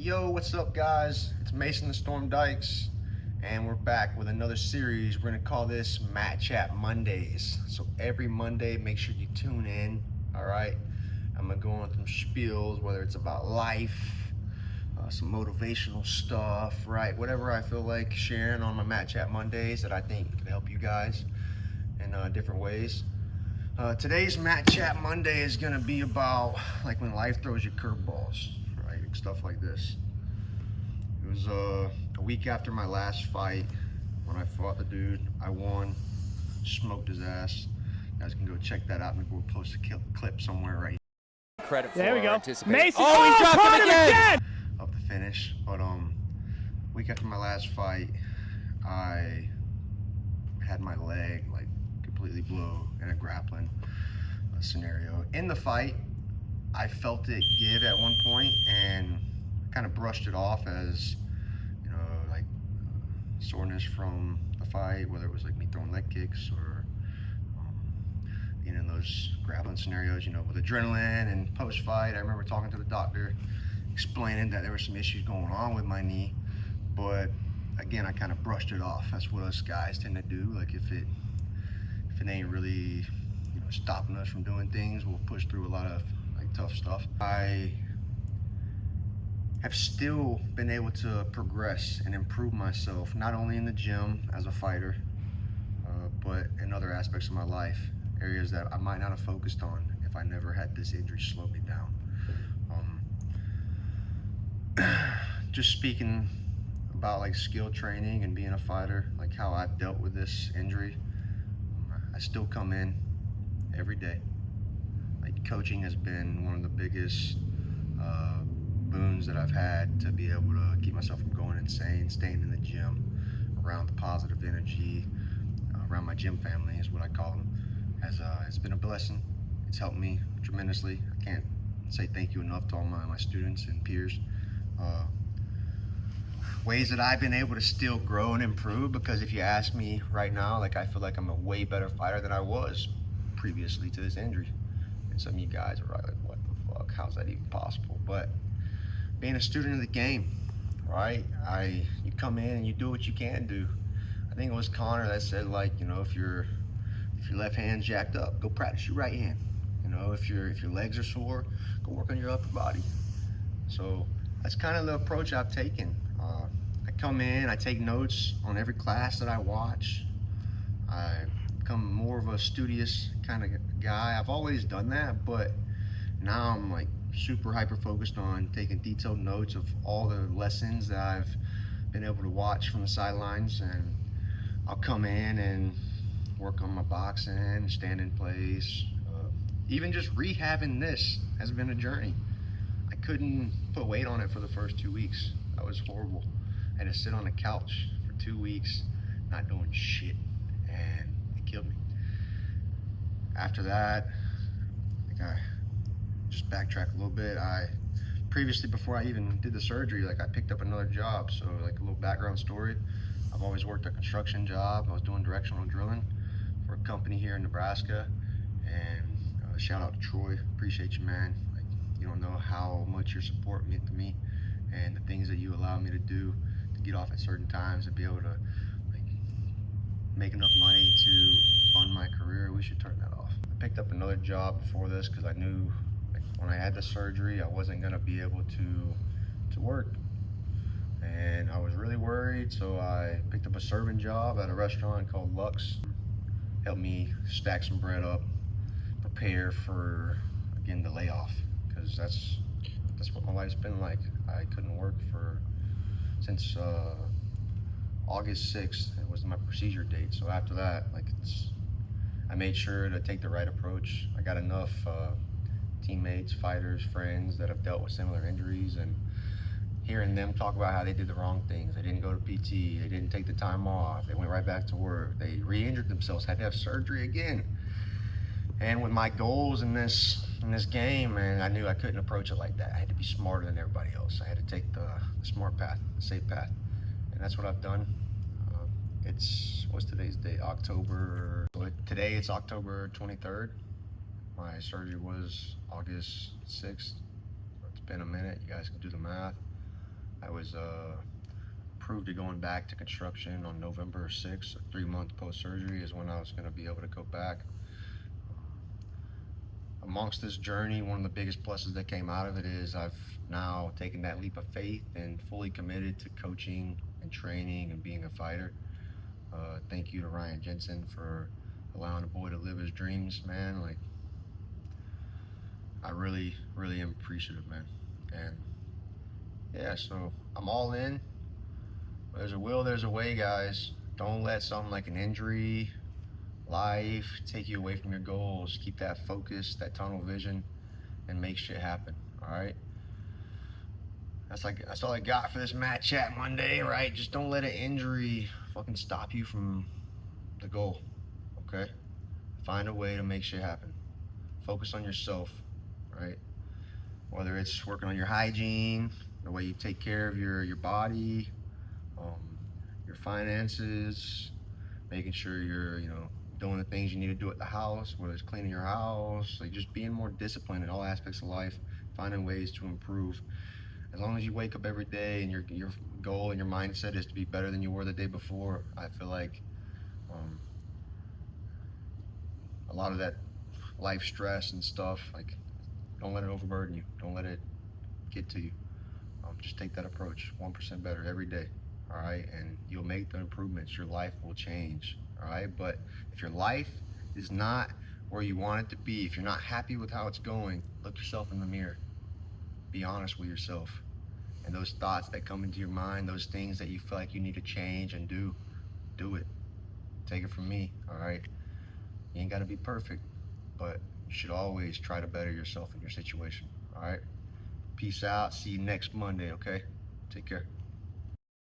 Yo, what's up, guys? It's Mason the Storm Dykes, and we're back with another series. We're gonna call this Mat Chat Mondays. So every Monday, make sure you tune in. All right, I'm gonna go on some spiels, whether it's about life, some motivational stuff, right? Whatever I feel like sharing on my Mat Chat Mondays that I think can help you guys in different ways. Today's Mat Chat Monday is gonna be about like when life throws you curveballs, right? Stuff like this. It was a week after my last fight when I fought the dude. I won, smoked his ass. You guys can go check that out. Maybe we'll post a clip somewhere right Credit for there we go. Mason, he dropped him again! of the finish. But week after my last fight, I had my leg like completely blew in a grappling scenario. In the fight, I felt it give at one point and kind of brushed it off as, you know, like soreness from the fight, whether it was like me throwing leg kicks or being in those grappling scenarios, you know, with adrenaline. And post-fight, I remember talking to the doctor, explaining that there were some issues going on with my knee, but again, I kind of brushed it off. That's what us guys tend to do. Like if it ain't really, you know, stopping us from doing things, we'll push through a lot of like tough stuff. I have still been able to progress and improve myself, not only in the gym as a fighter, but in other aspects of my life, areas that I might not have focused on if I never had this injury slow me down. Just speaking about like skill training and being a fighter, like how I've dealt with this injury, I still come in every day. Like coaching has been one of the biggest boons that I've had to be able to keep myself from going insane. Staying in the gym, around the positive energy, around my gym family is what I call them, has been a blessing. It's helped me tremendously. I can't say thank you enough to all my students and peers. Ways that I've been able to still grow and improve, because if you ask me right now, like I feel like I'm a way better fighter than I was previously to this injury. And some of you guys are like, what the fuck, how's that even possible? But being a student of the game, right? You come in and you do what you can do. I think it was Connor that said, like, you know, if your left hand's jacked up, go practice your right hand. You know, if your legs are sore, go work on your upper body. So that's kind of the approach I've taken. I come in, I take notes on every class that I watch. I become more of a studious kind of guy. I've always done that, but now I'm like super hyper focused on taking detailed notes of all the lessons that I've been able to watch from the sidelines, and I'll come in and work on my boxing, stand in place. Even just rehabbing this has been a journey. I couldn't put weight on it for the first 2 weeks. That was horrible. I had to sit on the couch for 2 weeks, not doing shit, and it killed me. After that, I just backtrack a little bit. Previously, before I even did the surgery, like I picked up another job. So like a little background story. I've always worked a construction job. I was doing directional drilling for a company here in Nebraska. And shout out to Troy. Appreciate you, man. Like, you don't know how much your support meant to me and the things that you allow me to do to get off at certain times and be able to like make enough money to fund my career. We should turn that off. I picked up another job before this because I knew like when I had the surgery, I wasn't gonna be able to work. And I was really worried, so I picked up a serving job at a restaurant called Lux. Helped me stack some bread up, prepare for, again, the layoff, because that's what my life's been like. I couldn't work since August 6th. It was my procedure date. So after that, like I made sure to take the right approach. I got enough teammates, fighters, friends that have dealt with similar injuries, and hearing them talk about how they did the wrong things. They didn't go to PT, they didn't take the time off, they went right back to work, they re-injured themselves, had to have surgery again. And with my goals in this game, man, I knew I couldn't approach it like that. I had to be smarter than everybody else. I had to take the smart path, the safe path. And that's what I've done. What's today's date? Today it's October 23rd. My surgery was August 6th. It's been a minute, you guys can do the math. was approved to going back to construction on November 6th, 3-month post-surgery is when I was going to be able to go back. Amongst this journey, one of the biggest pluses that came out of it is I've now taken that leap of faith and fully committed to coaching and training and being a fighter. Thank you to Ryan Jensen for allowing the boy to live his dreams, man. Like, I really am appreciative, man. And yeah, so I'm all in. There's a will, there's a way, guys. Don't let something like an injury, life, take you away from your goals. Keep that focus, that tunnel vision, and make shit happen, all right? That's all I got for this Matt Chat Monday, right? Just don't let an injury fucking stop you from the goal, okay? Find a way to make shit happen. Focus on yourself, right? Whether it's working on your hygiene, the way you take care of your body, your finances, making sure you're, doing the things you need to do at the house, whether it's cleaning your house, like just being more disciplined in all aspects of life, finding ways to improve. As long as you wake up every day and your goal and your mindset is to be better than you were the day before, I feel like a lot of that life stress and stuff, like, don't let it overburden you. Don't let it get to you. Just take that approach, 1% better every day, all right? And you'll make the improvements. Your life will change, all right? But if your life is not where you want it to be, if you're not happy with how it's going, look yourself in the mirror. Be honest with yourself. And those thoughts that come into your mind, those things that you feel like you need to change and do it. Take it from me, all right? You ain't got to be perfect, but you should always try to better yourself in your situation, all right? Peace out. See you next Monday, okay? Take care.